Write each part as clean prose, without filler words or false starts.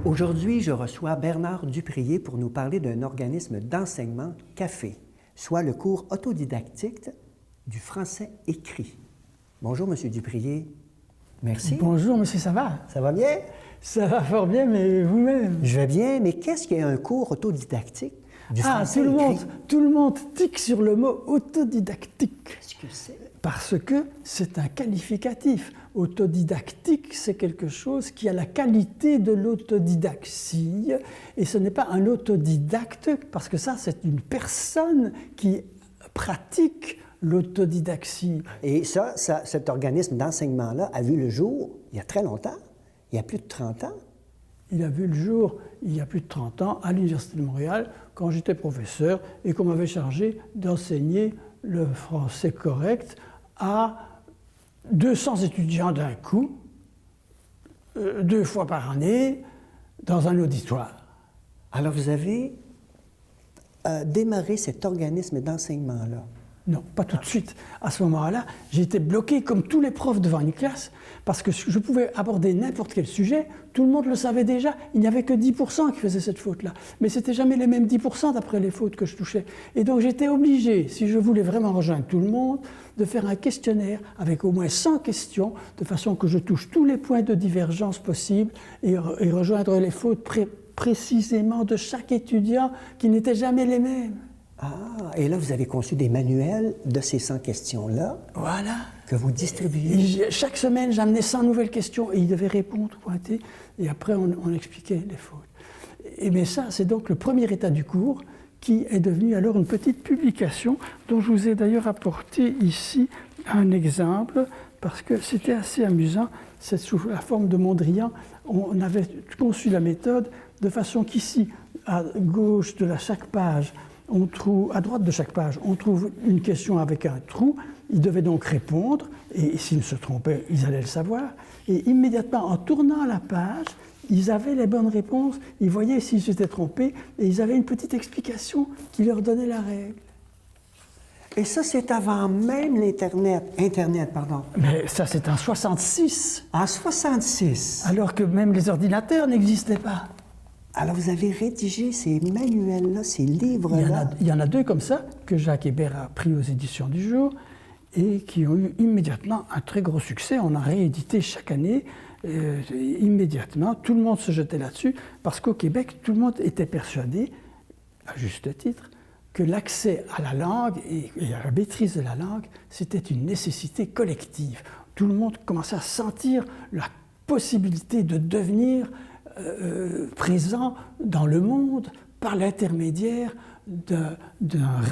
Aujourd'hui, je reçois Bernard Duprier pour nous parler d'un organisme d'enseignement CAFE, soit le cours autodidactique du français écrit. Bonjour, Monsieur Duprier. Merci. Bonjour, monsieur, ça va? Ça va bien? Ça va fort bien, mais vous-même? Je vais bien, mais qu'est-ce qu'un cours autodidactique du français écrit? Tout le monde tique sur le mot autodidactique. Qu'est-ce que c'est? Parce que c'est un qualificatif. Autodidactique, c'est quelque chose qui a la qualité de l'autodidaxie. Et ce n'est pas un autodidacte, parce que ça, c'est une personne qui pratique l'autodidaxie. Et ça, cet organisme d'enseignement-là a vu le jour il y a très longtemps, il y a plus de 30 ans. Il a vu le jour il y a plus de 30 ans à l'Université de Montréal, quand j'étais professeur et qu'on m'avait chargé d'enseigner le français correct à 200 étudiants d'un coup, 2 fois par année, dans un auditoire. Alors vous avez démarré cet organisme d'enseignement-là? Non, pas tout de suite. À ce moment-là, j'ai été bloqué comme tous les profs devant une classe parce que je pouvais aborder n'importe quel sujet, tout le monde le savait déjà, il n'y avait que 10% qui faisaient cette faute-là. Mais ce n'était jamais les mêmes 10% d'après les fautes que je touchais. Et donc j'étais obligé, si je voulais vraiment rejoindre tout le monde, de faire un questionnaire avec au moins 100 questions, de façon que je touche tous les points de divergence possibles et rejoindre les fautes précisément de chaque étudiant qui n'étaient jamais les mêmes. Ah, et là, vous avez conçu des manuels de ces 100 questions-là. Voilà. Que vous distribuez. Et chaque semaine, j'amenais 100 nouvelles questions et ils devaient répondre, pointer, et après, on expliquait les fautes. Mais ça, c'est donc le premier état du cours qui est devenu alors une petite publication dont je vous ai d'ailleurs apporté ici un exemple parce que c'était assez amusant. C'est sous la forme de Mondrian. On avait conçu la méthode de façon qu'ici, à gauche de chaque page, à droite de chaque page, on trouve une question avec un trou. Ils devaient donc répondre, et s'ils se trompaient, ils allaient le savoir. Et immédiatement, en tournant la page, ils avaient les bonnes réponses, ils voyaient s'ils s'étaient trompés, et ils avaient une petite explication qui leur donnait la règle. Et ça, c'est avant même l'Internet. Mais ça, c'est en 66. En 66. Alors que même les ordinateurs n'existaient pas. Alors, vous avez rédigé ces manuels-là, ces livres-là. Il y en a 2 comme ça, que Jacques Hébert a pris aux éditions du jour, et qui ont eu immédiatement un très gros succès. On a réédité chaque année, immédiatement. Tout le monde se jetait là-dessus, parce qu'au Québec, tout le monde était persuadé, à juste titre, que l'accès à la langue et à la maîtrise de la langue, c'était une nécessité collective. Tout le monde commençait à sentir la possibilité de devenir présent dans le monde par l'intermédiaire d'un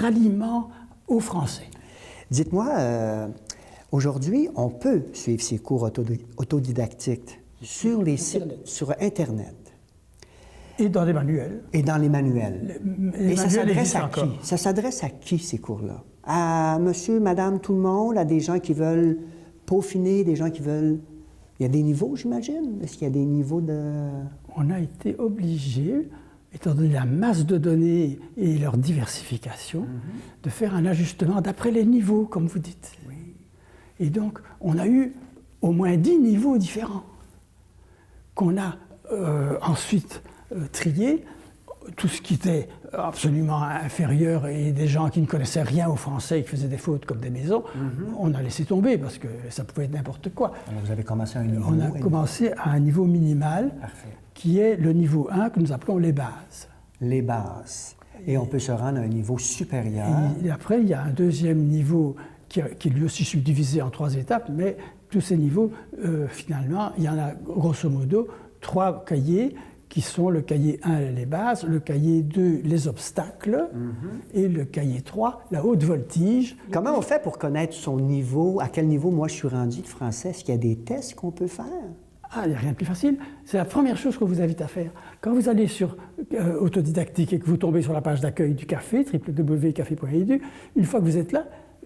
ralliement au français. Dites-moi, aujourd'hui, on peut suivre ces cours autodidactiques sur les sites, sur Internet. Et dans les manuels. Et dans les manuels. Et ça s'adresse à qui? Ça s'adresse à qui, ces cours-là? À monsieur, madame, tout le monde? À des gens qui veulent peaufiner, des gens qui veulent... Il y a des niveaux, j'imagine? Est-ce qu'il y a des niveaux de... On a été obligé, étant donné la masse de données et leur diversification, de faire un ajustement d'après les niveaux, comme vous dites. Oui. Et donc, on a eu au moins 10 niveaux différents qu'on a ensuite triés. Tout ce qui était absolument inférieur et des gens qui ne connaissaient rien au français et qui faisaient des fautes comme des maisons, on a laissé tomber parce que ça pouvait être n'importe quoi. Alors vous avez commencé à un niveau... On a commencé à un niveau minimal. Parfait. Qui est le niveau 1 que nous appelons les bases. Les bases. Et on peut se rendre à un niveau supérieur. Et après, il y a un deuxième niveau qui est lui aussi subdivisé en 3 étapes, mais tous ces niveaux, finalement, il y en a grosso modo 3 cahiers qui sont le cahier 1, les bases, le cahier 2, les obstacles, et le cahier 3, la haute voltige. Comment on fait pour connaître son niveau? À quel niveau, moi, je suis rendu de français? Est-ce qu'il y a des tests qu'on peut faire? Ah, il n'y a rien de plus facile. C'est la première chose qu'on vous invite à faire. Quand vous allez sur Autodidactique et que vous tombez sur la page d'accueil du café, www.café.edu, une fois que vous êtes là,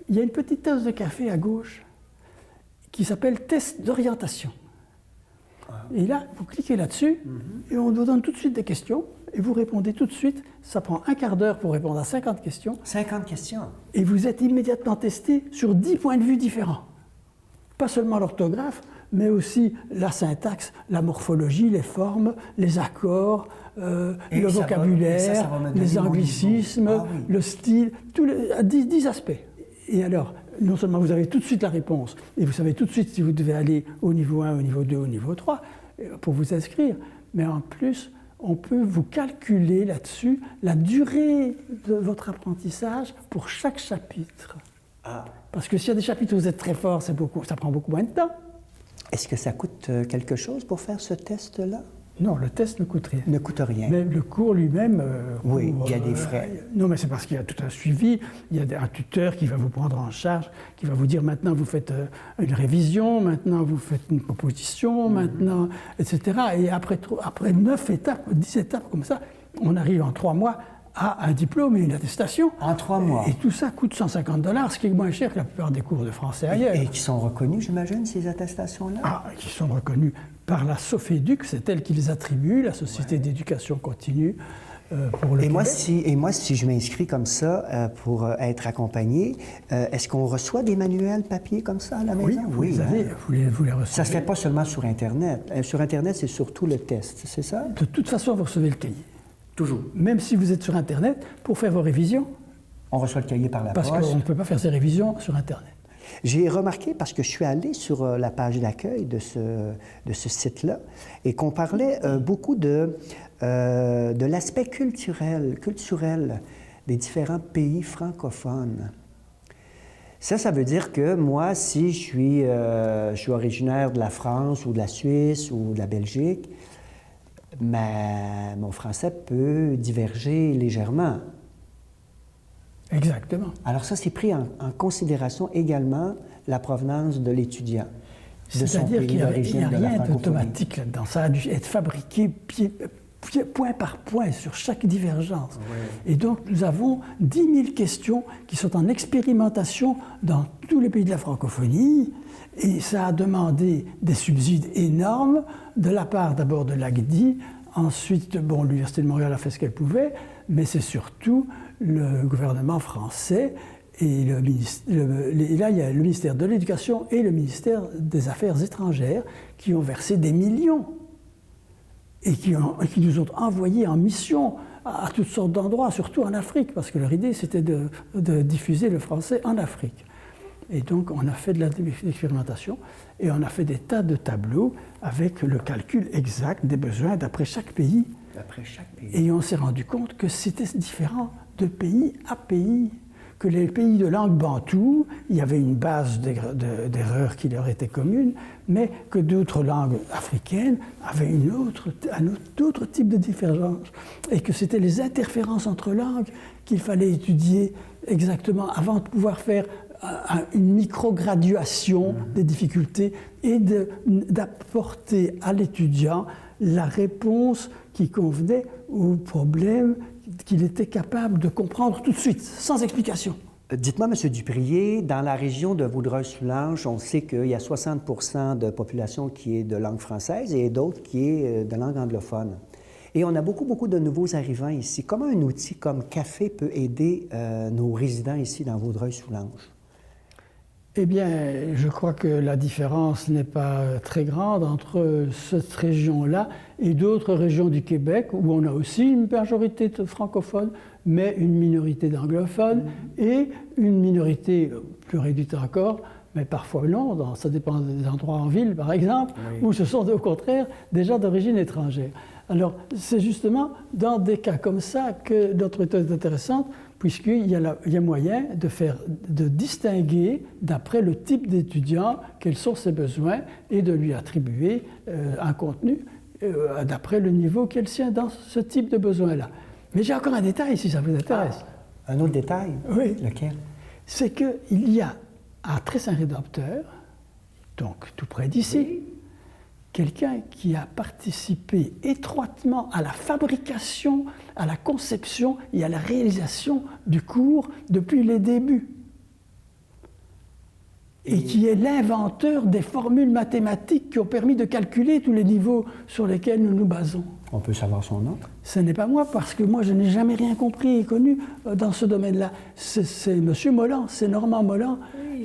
il y a une petite tasse de café à gauche qui s'appelle « Test d'orientation ». Et là, vous cliquez là-dessus et on vous donne tout de suite des questions et vous répondez tout de suite. Ça prend un quart d'heure pour répondre à 50 questions. 50 questions? Et vous êtes immédiatement testé sur 10 points de vue différents. Pas seulement l'orthographe, mais aussi la syntaxe, la morphologie, les formes, les accords, le vocabulaire, les anglicismes, le style, tous les 10 aspects. Et alors, non seulement vous avez tout de suite la réponse, et vous savez tout de suite si vous devez aller au niveau 1, au niveau 2, au niveau 3, pour vous inscrire, mais en plus, on peut vous calculer là-dessus la durée de votre apprentissage pour chaque chapitre. Ah. Parce que s'il y a des chapitres où vous êtes très fort, ça prend beaucoup moins de temps. Est-ce que ça coûte quelque chose pour faire ce test-là? Non, le test ne coûte rien. Ne coûte rien. Mais le cours lui-même... oui, il y a des frais. Non, mais c'est parce qu'il y a tout un suivi. Il y a un tuteur qui va vous prendre en charge, qui va vous dire maintenant vous faites une révision, maintenant vous faites une proposition, maintenant, etc. Et après 9 étapes, 10 étapes comme ça, on arrive en 3 mois à un diplôme et une attestation. En 3 mois. Et tout ça coûte 150 $, ce qui est moins cher que la plupart des cours de français ailleurs. Et qui sont reconnus, j'imagine, ces attestations-là? Ah, qui sont reconnus par la Soféduc, c'est elle qui les attribue, la Société d'éducation continue pour le Québec. Et moi, si je m'inscris comme ça pour être accompagné, est-ce qu'on reçoit des manuels papier comme ça à la maison? Oui, vous les recevez. Ça ne se fait pas seulement sur Internet. Sur Internet, c'est surtout le test, c'est ça? De toute façon, vous recevez le cahier. Toujours. Même si vous êtes sur Internet, pour faire vos révisions. On reçoit le cahier par la poste. Parce qu'on ne peut pas faire ses révisions sur Internet. J'ai remarqué, parce que je suis allé sur la page d'accueil de ce site-là, et qu'on parlait beaucoup de l'aspect culturel des différents pays francophones. Ça veut dire que moi, si je suis originaire de la France ou de la Suisse ou de la Belgique, mon français peut diverger légèrement. Exactement. Alors ça, c'est pris en considération également la provenance de l'étudiant. C'est-à-dire qu'il n'y a rien d'automatique là-dedans. Ça a dû être fabriqué point par point sur chaque divergence. Ouais. Et donc, nous avons 10 000 questions qui sont en expérimentation dans tous les pays de la francophonie. Et ça a demandé des subsides énormes de la part d'abord de l'ACDI. Ensuite, l'Université de Montréal a fait ce qu'elle pouvait, mais c'est surtout le gouvernement français et là, il y a le ministère de l'Éducation et le ministère des Affaires étrangères qui ont versé des millions et qui nous ont envoyés en mission à toutes sortes d'endroits, surtout en Afrique, parce que leur idée, c'était de diffuser le français en Afrique. Et donc, on a fait de l'expérimentation et on a fait des tas de tableaux avec le calcul exact des besoins d'après chaque pays. Et on s'est rendu compte que c'était différent de pays à pays, que les pays de langue bantoue, il y avait une base d'erreurs qui leur était commune, mais que d'autres langues africaines avaient un autre type de divergence, et que c'était les interférences entre langues qu'il fallait étudier exactement avant de pouvoir faire une micrograduation des difficultés et d'apporter à l'étudiant la réponse qui convenait au problème qu'il était capable de comprendre tout de suite, sans explication. Dites-moi, M. Duprier, dans la région de Vaudreuil-Soulanges, on sait qu'il y a 60 % de population qui est de langue française et d'autres qui est de langue anglophone. Et on a beaucoup de nouveaux arrivants ici. Comment un outil comme Café peut aider nos résidents ici dans Vaudreuil-Soulanges? Eh bien, je crois que la différence n'est pas très grande entre cette région-là et d'autres régions du Québec où on a aussi une majorité de francophones, mais une minorité d'anglophones et une minorité plus réduite encore, mais parfois non, ça dépend des endroits en ville par exemple, où ce sont au contraire des gens d'origine étrangère. Alors, c'est justement dans des cas comme ça que notre méthode est intéressante, puisqu'il y a moyen de distinguer, d'après le type d'étudiant, quels sont ses besoins et de lui attribuer un contenu d'après le niveau qui est le sien dans ce type de besoin-là. Mais j'ai encore un détail, si ça vous intéresse. Un autre détail? Oui. Lequel? C'est qu'il y a à Tré-Saint-Rédempteur, donc tout près d'ici, quelqu'un qui a participé étroitement à la fabrication, à la conception et à la réalisation du cours depuis les débuts. Et qui est l'inventeur des formules mathématiques qui ont permis de calculer tous les niveaux sur lesquels nous nous basons. On peut savoir son nom? Ce n'est pas moi, parce que moi, je n'ai jamais rien compris et connu dans ce domaine-là. C'est M. Molland, c'est Normand Molland,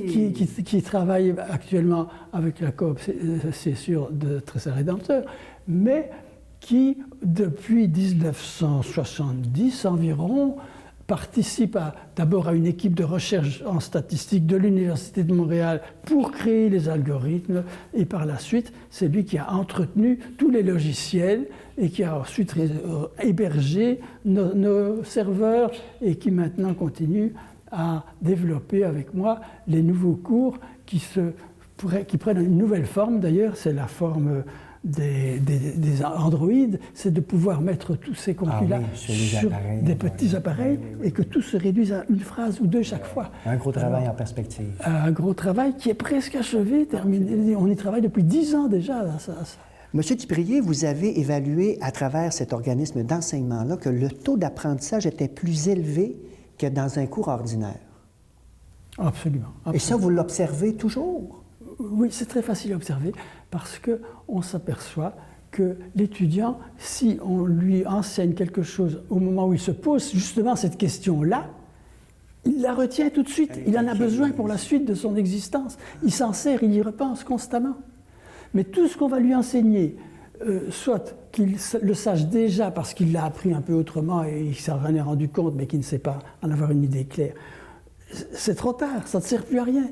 qui travaille actuellement avec la coop, c'est sûr, de Trésor Rédempteur, mais qui, depuis 1970 environ, participe d'abord à une équipe de recherche en statistique de l'Université de Montréal pour créer les algorithmes, et par la suite, c'est lui qui a entretenu tous les logiciels et qui a ensuite hébergé nos serveurs et qui maintenant continue à développer avec moi les nouveaux cours qui prennent une nouvelle forme. D'ailleurs, c'est la forme des Android, c'est de pouvoir mettre tous ces contenus-là sur des petits appareils et que tout se réduise à une phrase ou deux chaque fois. Un gros travail en perspective. Un gros travail qui est presque achevé, terminé. On y travaille depuis 10 ans déjà. Monsieur Duprier, vous avez évalué à travers cet organisme d'enseignement-là que le taux d'apprentissage était plus élevé que dans un cours ordinaire. Absolument. Et ça, vous l'observez toujours? Oui, c'est très facile à observer parce qu'on s'aperçoit que l'étudiant, si on lui enseigne quelque chose au moment où il se pose justement cette question-là, il la retient tout de suite. Il en a besoin pour la suite de son existence. Il s'en sert, il y repense constamment. Mais tout ce qu'on va lui enseigner, soit qu'il le sache déjà parce qu'il l'a appris un peu autrement et il s'en est rendu compte, mais qu'il ne sait pas en avoir une idée claire, c'est trop tard, ça ne sert plus à rien. Ouais.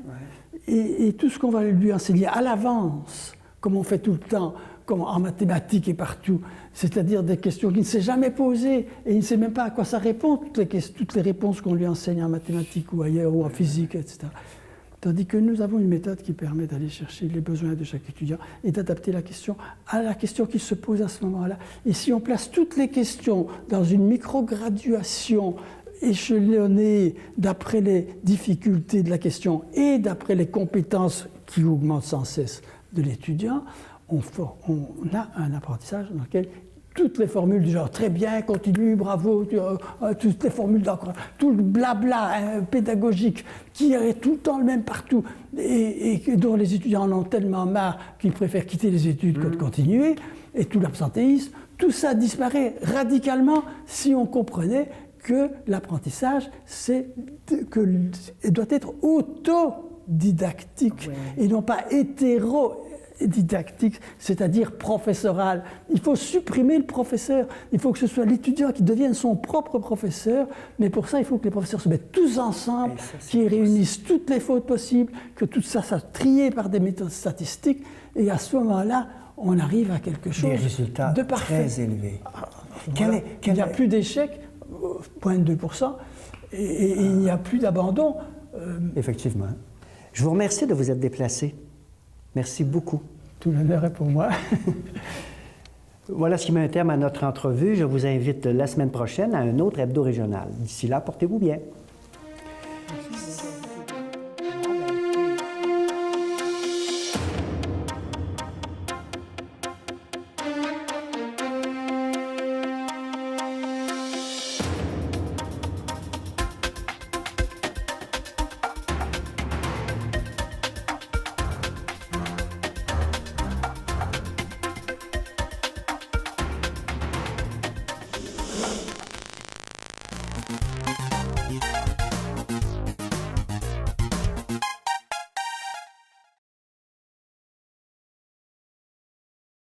Et tout ce qu'on va lui enseigner à l'avance, comme on fait tout le temps, comme en mathématiques et partout, c'est-à-dire des questions qu'il ne s'est jamais posées et il ne sait même pas à quoi ça répond, toutes les réponses qu'on lui enseigne en mathématiques ou ailleurs, ou en physique, etc. Tandis que nous avons une méthode qui permet d'aller chercher les besoins de chaque étudiant et d'adapter la question à la question qui se pose à ce moment-là. Et si on place toutes les questions dans une micro-graduation échelonnée d'après les difficultés de la question et d'après les compétences qui augmentent sans cesse de l'étudiant, on a un apprentissage dans lequel toutes les formules du genre « très bien, continue, bravo », toutes les formules d'encouragement, tout le blabla pédagogique qui est tout le temps le même partout et dont les étudiants en ont tellement marre qu'ils préfèrent quitter les études que de continuer, et tout l'absentéisme, tout ça disparaît radicalement si on comprenait que l'apprentissage doit être autodidactique et non pas hétérodidactique, c'est-à-dire professoral. Il faut supprimer le professeur. Il faut que ce soit l'étudiant qui devienne son propre professeur, mais pour ça, il faut que les professeurs se mettent tous ensemble, qu'ils réunissent toutes les fautes possibles, que tout ça soit trié par des méthodes statistiques, et à ce moment-là, on arrive à quelque chose de parfait. Très élevés. Voilà. Il n'y a plus d'échecs, 0,2%, et il n'y a plus d'abandon. Effectivement. Je vous remercie de vous être déplacé. Merci beaucoup. Tout l'honneur est pour moi. Voilà ce qui met un terme à notre entrevue. Je vous invite la semaine prochaine à un autre hebdo régional. D'ici là, portez-vous bien.